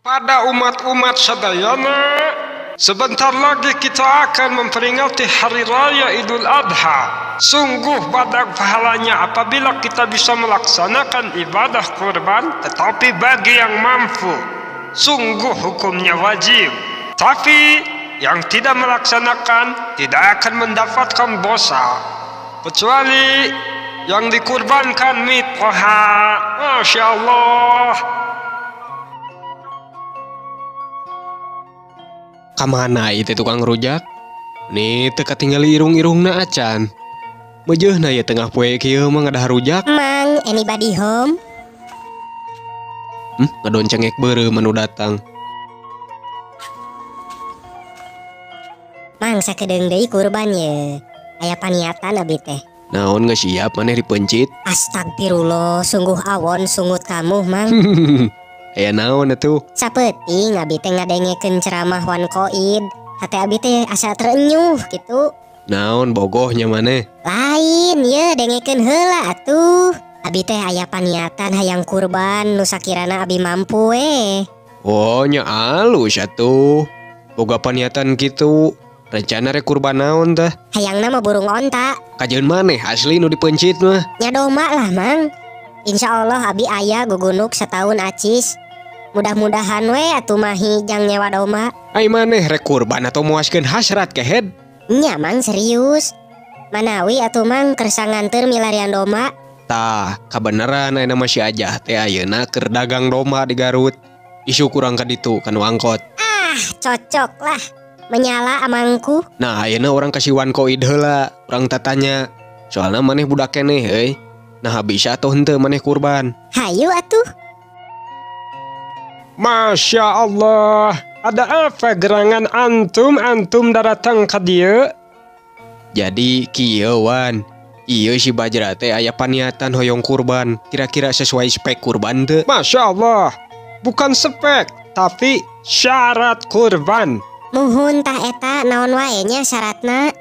Pada umat-umat sadayana, sebentar lagi kita akan memperingati Hari Raya Idul Adha. Sungguh banyak pahalanya apabila kita bisa melaksanakan ibadah kurban, tetapi bagi yang mampu, sungguh hukumnya wajib. Tapi yang tidak melaksanakan tidak akan mendapatkan dosa, kecuali yang dikurbankan mitqaha. Masya Allah. Kamana itu tukang rujak? Nih teka tinggal irung-irungna acan. Mejeuhna ya tengah poe kieu mah ngadah rujak. Mang, anybody home? Ngadon cengek beureuh manu datang. Mang, sakedeung deui kurban ye. Aya paniatan abi teh. Naon geus siap maneh dipencit? Astagfirullah, sungguh awon sungut kamu, Mang. Aya naon atuh? Sapeting abi teh ngadengekeun ceramah Wan Koid. Hate abi teh asa terenyuh gitu. Naon bogohnya maneh? Lain ye, dengekeun heula atuh. Abi teh aya paniatan hayang kurban nu sakirana abi mampu we. Oh nya alus atuh. Boga paniatan kitu. Rencana rek kurban naon tah? Hayangna mah burung onta. Kajeun maneh asli nu dipencit mah. Nya doma lah, Mang. Insya Allah abi aya gugunuk setahun acis. Mudah-mudahan we atuh mahi jang nyewa doma. Ai maneh rek kurban atau muaskeun hasrat kehed? Nya Mang serius. Manawi atuh Mang kersa nganteur milarian doma. Tah, kabeneran aya nama si Ajah teh ayeuna keur dagang domba di Garut. Isu kurang ka ditu kanu angkot. Ah, cocok lah. Menyala amangku. Nah, ayeuna urang kasih Wan Koid heula, urang tatanya. Soalna maneh budak keneh euy. Nah, bisa atuh henteu maneh kurban. Hayu atuh. Masya Allah. Ada apa gerangan antum datang ke dia? Jadi kieu Wan. Ieu si Bajra teh aya paniatan hoyong kurban. Kira-kira sesuai spek kurban teu? Masya Allah. Bukan spek, tapi syarat kurban. Muhun tah eta naon wae nya syaratna.